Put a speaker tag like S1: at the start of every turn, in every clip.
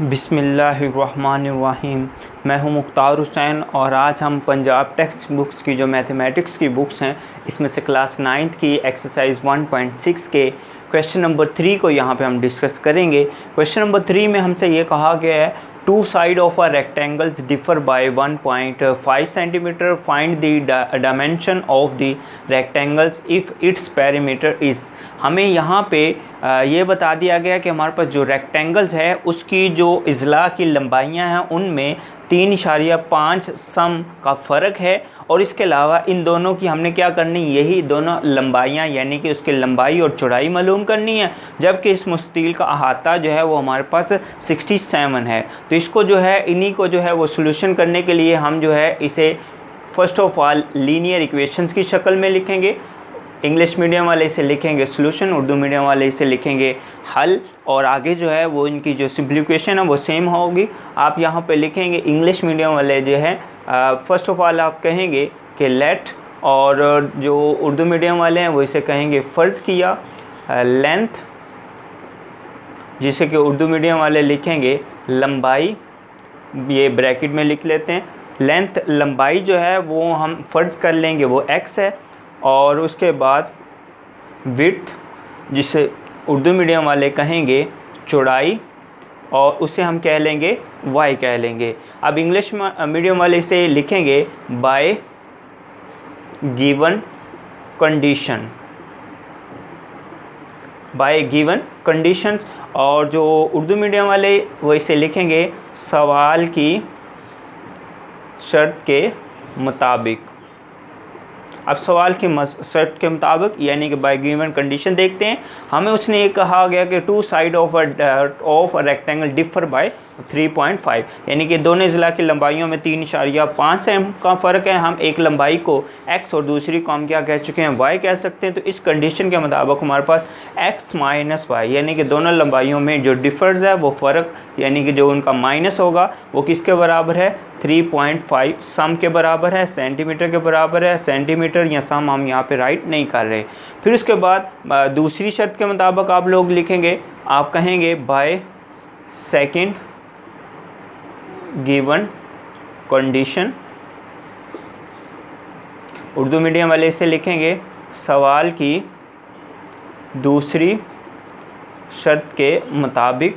S1: बिस्मिल्लाहिर्रहमानिर्रहीम। मैं हूं मुख्तार हुसैन और आज हम पंजाब टेक्स्ट बुक्स की जो मैथमेटिक्स की बुक्स हैं इसमें से क्लास 9th की एक्सरसाइज 1.6 के क्वेश्चन नंबर 3 को यहां पे हम डिस्कस करेंगे। क्वेश्चन नंबर 3 में हमसे ये कहा गया है two side of a rectangles differ by 1.5 centimetre, find the dimension of the rectangles if its perimeter is. हमें यहाँ पे ये बता दिया गया कि हमारे पास जो रेक्टेंगल्स है उसकी जो इज़ला की लंबाइयाँ हैं उनमें 3.5 सम का फ़र्क है और इसके अलावा इन दोनों की हमने क्या करनी, यही दोनों लंबाइयाँ यानी कि उसकी लंबाई और चौड़ाई मालूम करनी है, जबकि इस मुस्तील का अहाता जो है वो हमारे पास 67 है। तो इसको जो है इन्हीं को जो है वो सोल्यूशन करने के लिए हम जो है इसे first of all linear equations की शक्ल में लिखेंगे। इंग्लिश मीडियम वाले इसे लिखेंगे सॉल्यूशन, उर्दू मीडियम वाले इसे लिखेंगे हल, और आगे जो है वो इनकी जो सिंप्लीफिकेशन है वो सेम होगी। आप यहाँ पे लिखेंगे इंग्लिश मीडियम वाले जो है फ़र्स्ट ऑफ ऑल आप कहेंगे कि लेट, और जो उर्दू मीडियम वाले हैं वो इसे कहेंगे फ़र्ज़ किया, लेंथ जिसे कि उर्दू मीडियम वाले लिखेंगे लंबाई, ये ब्रैकेट में लिख लेते हैं। लेंथ लंबाई जो है वो हम फ़र्ज़ कर लेंगे वो x है, और उसके बाद विड्थ जिसे उर्दू मीडियम वाले कहेंगे चौड़ाई, और उसे हम कह लेंगे y कह लेंगे। अब इंग्लिश मीडियम वाले इसे लिखेंगे bye given condition, bye given conditions, और जो उर्दू मीडियम वाले वो इसे लिखेंगे सवाल की शर्त के मुताबिक। अब सवाल की शर्त के मुताबिक यानी कि बाय गिवन कंडीशन देखते हैं। हमें उसने ये कहा गया कि two side of a rectangle differ by 3.5 यानी कि दोनों इज़ला की लंबाइयों में 3.5 सेम का फ़र्क है। हम एक लंबाई को x और दूसरी को हम क्या कह चुके हैं y कह सकते हैं। तो इस कंडीशन के मुताबिक हमारे पास x माइनस वाई यानी कि दोनों लंबाइयों में जो डिफर्स है वो फ़र्क यानी कि जो उनका माइनस होगा वो किसके बराबर है, 3.5 सम के बराबर है, सेंटीमीटर के बराबर है। सेंटीमीटर या सम हम यहाँ पे राइट नहीं कर रहे। फिर उसके बाद दूसरी शर्त के मुताबिक आप लोग लिखेंगे, आप कहेंगे by second given condition, Urdu medium वाले इसे लिखेंगे सवाल की दूसरी शर्त के मुताबिक।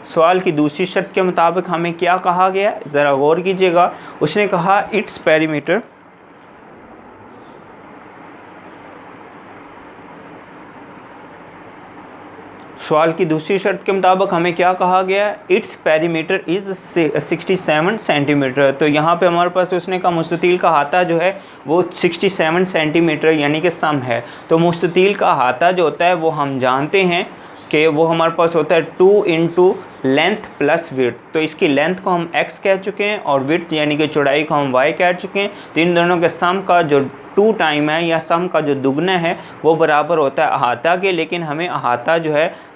S1: सवाल की दूसरी शर्त के मुताबिक हमें क्या कहा गया, ज़रा गौर कीजिएगा। उसने कहा इट्स पेरीमीटर, सवाल की दूसरी शर्त के मुताबिक हमें क्या कहा गया, इट्स पेरीमीटर इज़ 67 सेंटीमीटर। तो यहाँ पे हमारे पास उसने कहा मुस्ततील का अहाता जो है वो 67 सेंटीमीटर यानी कि सम है। तो मुस्ततील का अहाता जो होता है वो हम जानते हैं कि वो हमारे पास होता है 2 इंटू लेंथ प्लस विड्थ। तो इसकी लेंथ को हम x कह चुके हैं और विड्थ यानी कि चौड़ाई को हम y कह चुके हैं। तो इन दोनों के सम का जो 2 टाइम है या सम का जो दुगना है वो बराबर होता है अहाता के। लेकिन हमें अहाता जो है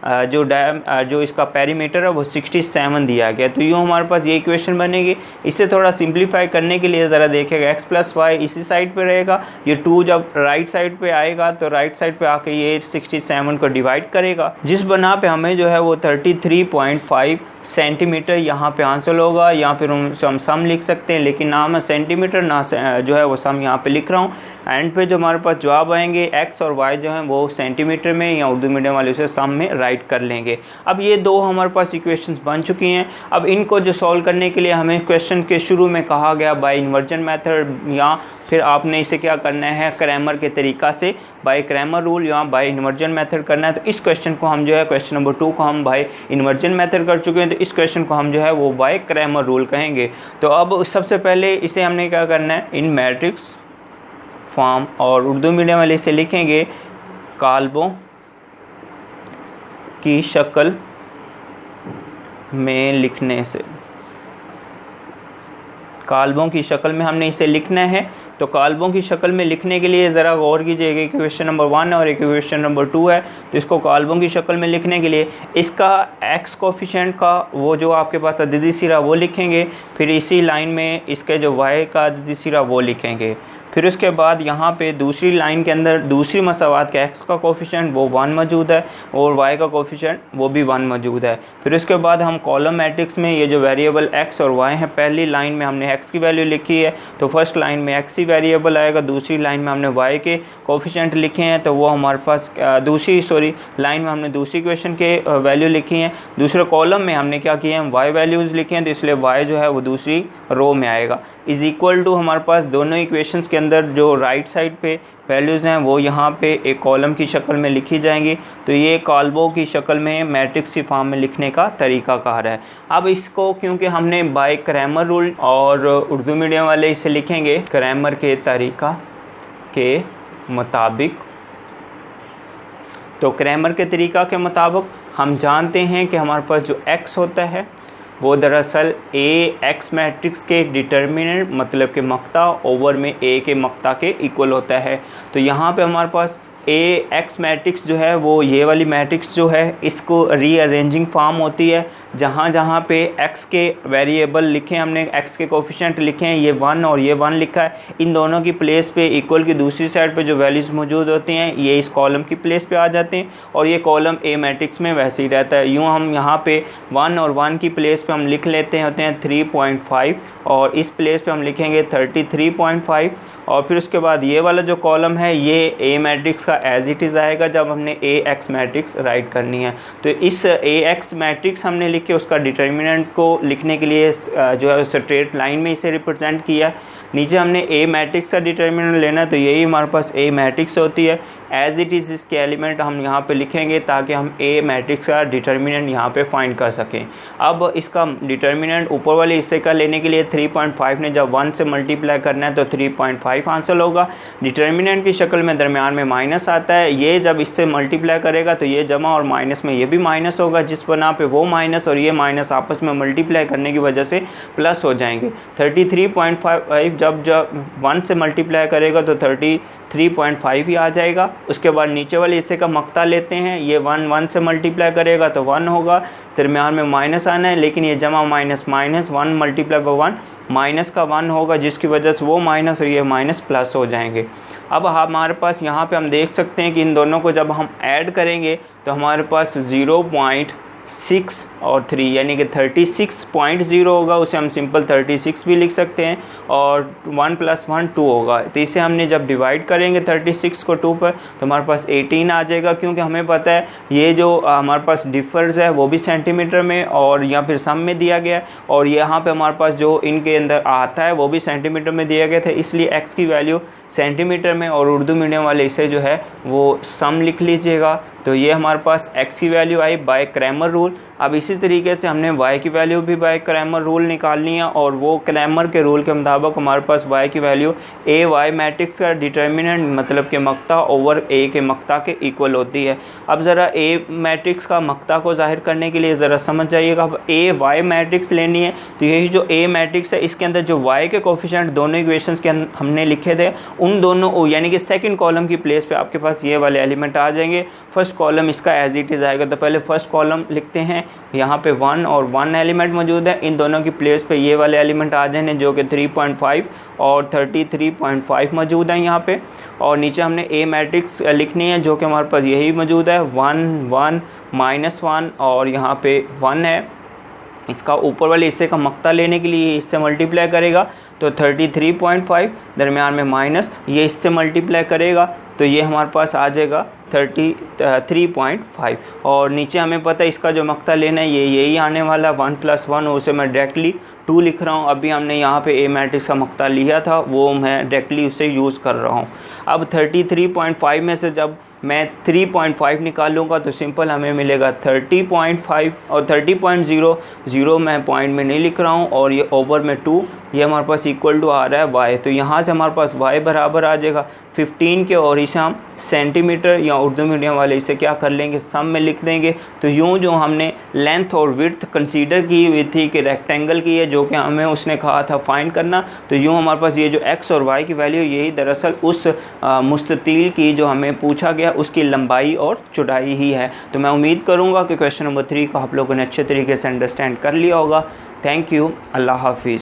S1: जो इसका पेरीमीटर है वो 67 दिया गया। तो यूँ हमारे पास ये इक्वेशन बनेगी। इसे थोड़ा सिंप्लीफाई करने के लिए ज़रा देखेगा x प्लस वाई इसी साइड पे रहेगा, ये 2 जब राइट साइड पे आएगा तो राइट साइड पे आके ये 67 को डिवाइड करेगा, जिस बना पे हमें जो है वो 33.5 सेंटीमीटर यहाँ पे हासिल होगा। यहाँ फिर हम सम लिख सकते हैं, लेकिन ना मैं सेंटीमीटर ना जो है वो सम यहाँ पे लिख रहा हूँ। एंड पे जो हमारे पास जवाब आएंगे x और y जो हैं वो सेंटीमीटर में या उर्दू मीडियम वाले उसे सम में राइट कर लेंगे। अब ये दो हमारे पास इक्वेशंस बन चुकी हैं। अब इनको जो सॉल्व करने के लिए हमें क्वेश्चन के शुरू में कहा गया बाय इन्वर्जन मेथड, या फिर आपने इसे क्या करना है क्रैमर के तरीक़ा से बाय क्रैमर रूल या बाय इन्वर्जन मेथड करना है। तो इस क्वेश्चन को हम जो है क्वेश्चन नंबर 2 को हम बाय इन्वर्जन मेथड कर चुके हैं, तो इस क्वेश्चन को हम जो है वो बाय क्रैमर रूल कहेंगे। तो अब सबसे पहले इसे हमने क्या करना है इन मैट्रिक्स फॉर्म, और उर्दू मीडियम वाले इसे लिखेंगे काल्बों की शक्ल में लिखने से। काल्बों की शक्ल में हमने इसे लिखना है। तो काल्बों की शक्ल में लिखने के लिए ज़रा गौर कीजिएगा, इक्वेशन नंबर 1 और इक्वेशन नंबर 2 है। तो इसको काल्बों की शक्ल में लिखने के लिए इसका x कोफिशिएंट का वो जो आपके पास अददी सिरा वो लिखेंगे, फिर इसी लाइन में इसके जो y का अददी सिरा वो लिखेंगे, फिर उसके बाद यहाँ पे दूसरी लाइन के अंदर दूसरी मसावात का x का कोफिशिएंट वो 1 मौजूद है और y का कोफिशिएंट वो भी 1 मौजूद है। फिर उसके बाद हम कॉलम मैट्रिक्स में ये जो वेरिएबल x और y है, पहली लाइन में हमने x की वैल्यू लिखी है तो फर्स्ट लाइन में x ही वेरिएबल आएगा, दूसरी लाइन में हमने y के कोफिशिएंट लिखे हैं तो वो हमारे पास दूसरी लाइन में हमने दूसरी इक्वेशन के वैल्यू लिखी हैं। दूसरे कॉलम में हमने क्या किया है, y वैल्यूज़ लिखे हैं तो इसलिए y जो है वो दूसरी रो में आएगा। इज़ इक्वल टू हमारे पास दोनों इक्वेशंस के अंदर जो राइट साइड पे वैल्यूज़ हैं वो यहाँ पे एक कॉलम की शक्ल में लिखी जाएंगी। तो ये कॉलमों की शक्ल में मैट्रिक्स की फॉर्म में लिखने का तरीक़ाकार है। अब इसको क्योंकि हमने बाय क्रैमर रूल और उर्दू मीडियम वाले इसे लिखेंगे क्रैमर के तरीक़ा के मुताबिक, तो क्रैमर के तरीक़ा के मुताबिक हम जानते हैं कि हमारे पास जो x होता है वो दरअसल x मैट्रिक्स के डिटर्मिनेंट मतलब के मक्ता ओवर में a के मक्ता के इक्वल होता है। तो यहाँ पे हमारे पास x मैट्रिक्स जो है वो ये वाली मैट्रिक्स जो है इसको रीअरेंजिंग फॉर्म होती है, जहाँ जहाँ पे x के वेरिएबल लिखे हैं हमने, x के कोफिशिएंट लिखे हैं, ये 1 और ये 1 लिखा है, इन दोनों की प्लेस पे इक्वल की दूसरी साइड पे जो वैल्यूज़ मौजूद होती हैं ये इस कॉलम की प्लेस पे आ जाते हैं और ये कॉलम a मैट्रिक्स में वैसे ही रहता है। यूँ हम यहाँ पे 1 और 1 की प्लेस पे हम लिख लेते होते हैं 3.5 और इस प्लेस पे हम लिखेंगे 33.5 और फिर उसके बाद ये वाला जो कॉलम है ये a मैट्रिक्स का एज इट इज़ आएगा जब हमने ax मैट्रिक्स राइट करनी है। तो इस ax मैट्रिक्स हमने लिख के उसका डिटर्मिनेंट को लिखने के लिए जो है स्ट्रेट लाइन में इसे रिप्रेजेंट किया। नीचे हमने a मैट्रिक्स का डिटर्मिनेंट लेना है तो यही हमारे पास a मैट्रिक्स होती है, एज इट इज़ इसके एलिमेंट हम यहाँ पे लिखेंगे ताकि हम a मैट्रिक्स का डिटर्मिनेंट यहाँ पे फाइंड कर सकें। अब इसका डिटर्मिनेंट ऊपर वाले हिस्से का लेने के लिए 3.5 ने जब 1 से मल्टीप्लाई करना है तो 3.5 आंसर होगा। डिटर्मिनेंट की शक्ल में दरमियान में माइनस आता है, ये जब इससे मल्टीप्लाई करेगा तो ये जमा और माइनस में ये भी माइनस होगा, जिस बना पे वो माइनस और ये माइनस आपस में मल्टीप्लाई करने की वजह से प्लस हो जाएंगे। 33.5 जब 1 से मल्टीप्लाई करेगा तो 33.5 ही आ जाएगा। उसके बाद नीचे वाले हिस्से का मक्ता लेते हैं, ये 1 से मल्टीप्लाई करेगा तो 1 होगा, दरमियान में माइनस आना है लेकिन ये जमा माइनस 1 मल्टीप्लाई बाय 1 माइनस का 1 होगा, जिसकी वजह से वो माइनस और ये माइनस प्लस हो जाएंगे। अब हमारे पास यहाँ पे हम देख सकते हैं कि इन दोनों को जब हम ऐड करेंगे तो हमारे पास 0.6 और 3 यानी कि 36.0 होगा, उसे हम सिंपल 36 भी लिख सकते हैं और 1 + 1 2 होगा। तो इसे हमने जब डिवाइड करेंगे 36 को 2 पर तो हमारे पास 18 आ जाएगा, क्योंकि हमें पता है ये जो हमारे पास डिफर्स है वो भी सेंटीमीटर में और या फिर सम में दिया गया है और यहाँ पे हमारे पास जो इनके अंदर आता है वो भी सेंटीमीटर में दिया गया था, इसलिए x की वैल्यू सेंटीमीटर में और उर्दू मीडियम वाले इसे जो है वो सम लिख लीजिएगा। तो ये हमारे पास x की वैल्यू आई बाय क्रैमर रूल। अब इसी तरीके से हमने y की वैल्यू भी बाय क्रैमर रूल निकालनी है और वो क्रैमर के रूल के मुताबिक हमारे पास y की वैल्यू ay मैट्रिक्स का डिटर्मिनेंट मतलब के मक्ता ओवर a के मक्ता के इक्वल होती है। अब ज़रा a मैट्रिक्स का मक्ता को जाहिर करने के लिए ज़रा समझ जाइएगा। अब ay मैट्रिक्स लेनी है तो यही जो a मैट्रिक्स है इसके अंदर जो y के कोफिशिएंट दोनों इक्वेशंस के अंदर हमने लिखे थे उन दोनों यानी कि सेकंड कॉलम की प्लेस पे आपके पास ये वाले एलिमेंट आ जाएंगे। फर्स्ट कॉलम इसका एज इट इज़ आएगा, तो पहले फर्स्ट कॉलम लिखते हैं, यहाँ पे 1 और 1 एलिमेंट मौजूद है, इन दोनों की प्लेस पे ये वाले एलिमेंट आ जाएंगे जो कि 3.5 और 33.5 मौजूद है यहाँ पे। और नीचे हमने a मैट्रिक्स लिखनी है जो कि हमारे पास यही मौजूद है 1 1 -1 और यहाँ पे 1 है। इसका ऊपर वाले हिस्से का मक्ता लेने के लिए इससे मल्टीप्लाई करेगा तो 33.5, दरमियान में माइनस, ये इससे मल्टीप्लाई करेगा तो ये हमारे पास आ जाएगा 33.5 और नीचे हमें पता है इसका जो मक्ता लेना है ये यही आने वाला 1 + 1, उसे मैं डायरेक्टली 2 लिख रहा हूँ। अभी हमने यहाँ पे a मैट्रिक्स का मक्ता लिया था वो मैं डायरेक्टली उसे यूज़ कर रहा हूँ। अब 33.5 में से जब मैं 3.5 निकालूंगा तो सिंपल हमें मिलेगा 30.5 और 30.0 मैं पॉइंट में नहीं लिख रहा हूँ और ये ओवर में 2, ये हमारे पास इक्वल टू आ रहा है y। तो यहाँ से हमारे पास y बराबर आ जाएगा 15 के और इसे हम सेंटीमीटर या उर्दू मीडियम वाले इसे क्या कर लेंगे सम में लिख देंगे। तो यूँ जो हमने लेंथ और विड्थ कंसीडर की हुई थी कि रेक्टेंगल की है जो कि हमें उसने कहा था फाइंड करना, तो यूँ हमारे पास ये जो x और y की वैल्यू यही दरअसल उस मुस्ततील की जो हमें पूछा गया उसकी लंबाई और चौड़ाई ही है। तो मैं उम्मीद करूँगा कि क्वेश्चन नंबर 3 को आप लोगों ने अच्छे तरीके से अंडरस्टैंड कर लिया होगा। थैंक यू, अल्लाह हाफिज़।